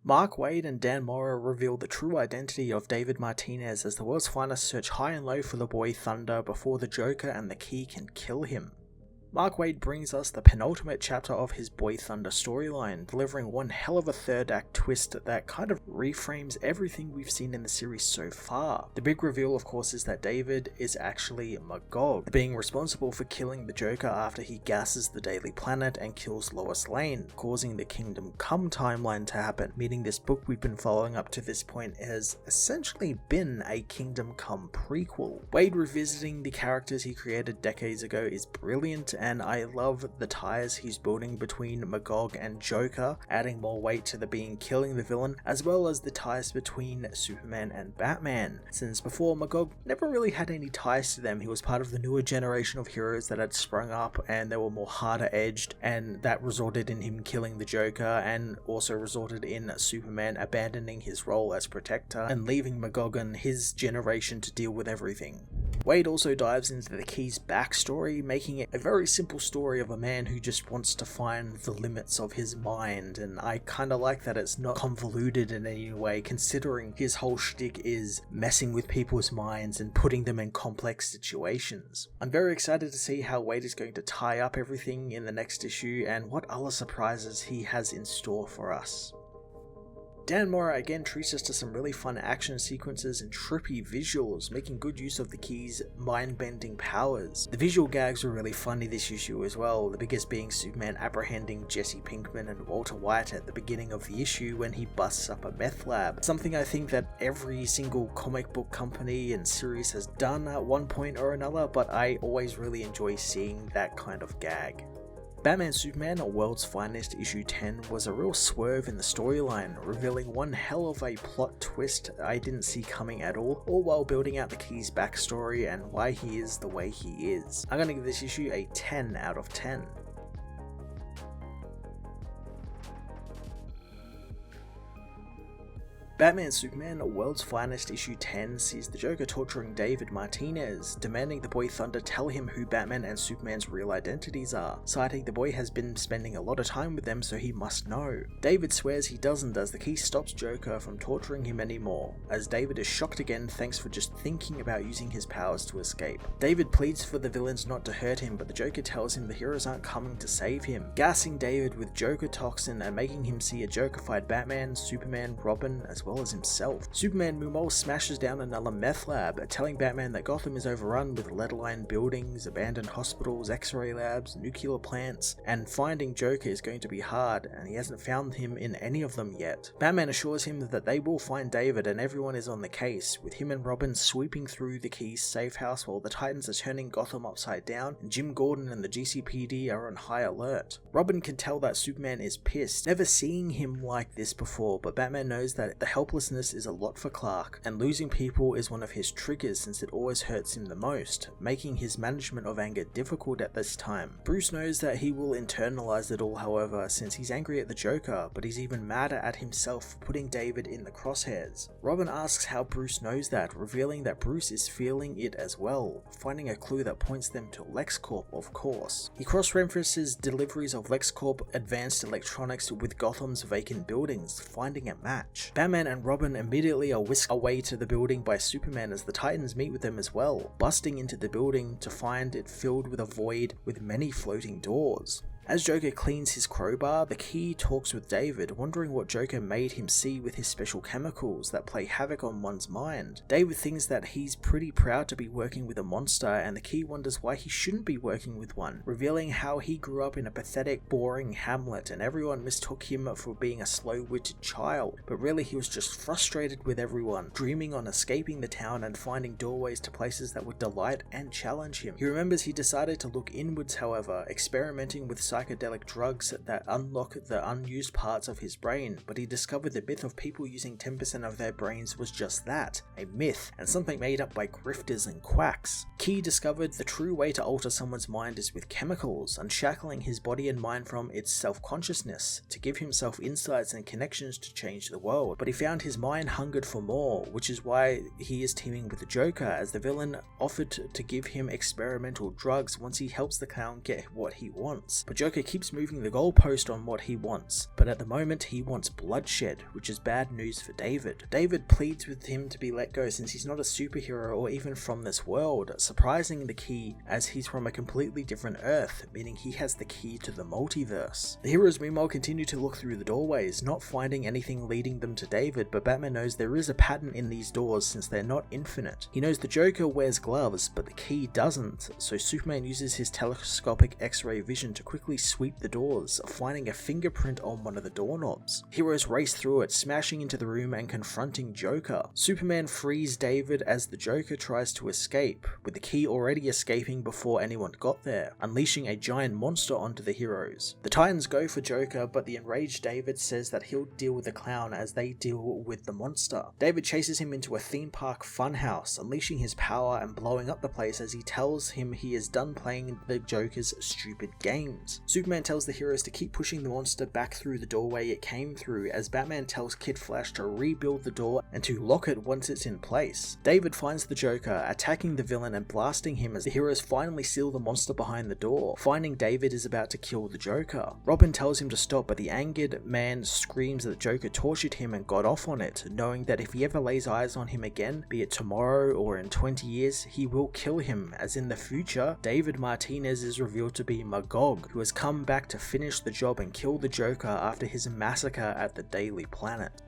Mark Waid and Dan Mora reveal the true identity of David Martinez as the world's finest search high and low for the boy Thunder before the Joker and the Key can kill him. Mark Waid brings us the penultimate chapter of his Boy Thunder storyline, delivering one hell of a third act twist that kind of reframes everything we've seen in the series so far. The big reveal, of course, is that David is actually Magog, being responsible for killing the Joker after he gasses the Daily Planet and kills Lois Lane, causing the Kingdom Come timeline to happen, meaning this book we've been following up to this point has essentially been a Kingdom Come prequel. Waid revisiting the characters he created decades ago is brilliant, and I love the ties he's building between Magog and Joker, adding more weight to the being killing the villain, as well as the ties between Superman and Batman, since before Magog never really had any ties to them. He was part of the newer generation of heroes that had sprung up, and they were more harder edged, and that resulted in him killing the Joker, and also resulted in Superman abandoning his role as protector and leaving Magog and his generation to deal with everything. Waid also dives into the Key's backstory, making it a very simple story of a man who just wants to find the limits of his mind, and I kinda like that it's not convoluted in any way, considering his whole shtick is messing with people's minds and putting them in complex situations. I'm very excited to see how Waid is going to tie up everything in the next issue and what other surprises he has in store for us. Dan Mora again treats us to some really fun action sequences and trippy visuals, making good use of the Key's mind-bending powers. The visual gags were really funny this issue as well, the biggest being Superman apprehending Jesse Pinkman and Walter White at the beginning of the issue when he busts up a meth lab. Something I think that every single comic book company and series has done at one point or another, but I always really enjoy seeing that kind of gag. Batman Superman, A World's Finest issue 10 was a real swerve in the storyline, revealing one hell of a plot twist I didn't see coming at all while building out the Key's backstory and why he is the way he is. I'm gonna give this issue a 10 out of 10. Batman Superman, A World's Finest issue 10 sees the Joker torturing David Martinez, demanding the boy Thunder tell him who Batman and Superman's real identities are, citing the boy has been spending a lot of time with them so he must know. David swears he doesn't as the Key stops Joker from torturing him anymore, as David is shocked again thanks for just thinking about using his powers to escape. David pleads for the villains not to hurt him, but the Joker tells him the heroes aren't coming to save him, gassing David with Joker toxin and making him see a Joker-fied Batman, Superman, Robin, as well as himself. Superman meanwhile smashes down another meth lab, telling Batman that Gotham is overrun with lead-lined buildings, abandoned hospitals, x-ray labs, nuclear plants, and finding Joker is going to be hard, and he hasn't found him in any of them yet. Batman assures him that they will find David and everyone is on the case, with him and Robin sweeping through the Key's safe house while the Titans are turning Gotham upside down, and Jim Gordon and the GCPD are on high alert. Robin can tell that Superman is pissed, never seeing him like this before, but Batman knows that the helplessness is a lot for Clark, and losing people is one of his triggers since it always hurts him the most, making his management of anger difficult at this time. Bruce knows that he will internalize it all, however, since he's angry at the Joker, but he's even madder at himself for putting David in the crosshairs. Robin asks how Bruce knows that, revealing that Bruce is feeling it as well, finding a clue that points them to LexCorp, of course. He cross-references deliveries of LexCorp advanced electronics with Gotham's vacant buildings, finding a match. Batman and Robin immediately are whisked away to the building by Superman as the Titans meet with them as well, busting into the building to find it filled with a void with many floating doors. As Joker cleans his crowbar, the Key talks with David, wondering what Joker made him see with his special chemicals that play havoc on one's mind. David thinks that he's pretty proud to be working with a monster, and the Key wonders why he shouldn't be working with one, revealing how he grew up in a pathetic, boring hamlet and everyone mistook him for being a slow-witted child, but really he was just frustrated with everyone, dreaming on escaping the town and finding doorways to places that would delight and challenge him. He remembers he decided to look inwards, however, experimenting with psychedelic drugs that unlock the unused parts of his brain, but he discovered the myth of people using 10% of their brains was just that, a myth, and something made up by grifters and quacks. Key discovered the true way to alter someone's mind is with chemicals, unshackling his body and mind from its self-consciousness, to give himself insights and connections to change the world, but he found his mind hungered for more, which is why he is teaming with the Joker, as the villain offered to give him experimental drugs once he helps the clown get what he wants. But Joker keeps moving the goalpost on what he wants, but at the moment he wants bloodshed, which is bad news for David. David pleads with him to be let go since he's not a superhero or even from this world, surprising the key as he's from a completely different Earth, meaning he has the key to the multiverse. The heroes meanwhile continue to look through the doorways, not finding anything leading them to David, but Batman knows there is a pattern in these doors since they're not infinite. He knows the Joker wears gloves, but the key doesn't, so Superman uses his telescopic X-ray vision to quickly sweep the doors, finding a fingerprint on one of the doorknobs. Heroes race through it, smashing into the room and confronting Joker. Superman frees David as the Joker tries to escape, with the key already escaping before anyone got there, unleashing a giant monster onto the heroes. The Titans go for Joker, but the enraged David says that he'll deal with the clown as they deal with the monster. David chases him into a theme park funhouse, unleashing his power and blowing up the place as he tells him he is done playing the Joker's stupid games. Superman tells the heroes to keep pushing the monster back through the doorway it came through, as Batman tells Kid Flash to rebuild the door and to lock it once it's in place. David finds the Joker, attacking the villain and blasting him as the heroes finally seal the monster behind the door, finding David is about to kill the Joker. Robin tells him to stop, but the angered man screams that the Joker tortured him and got off on it, knowing that if he ever lays eyes on him again, be it tomorrow or in 20 years, he will kill him, as in the future, David Martinez is revealed to be Magog, who has come back to finish the job and kill the Joker after his massacre at the Daily Planet.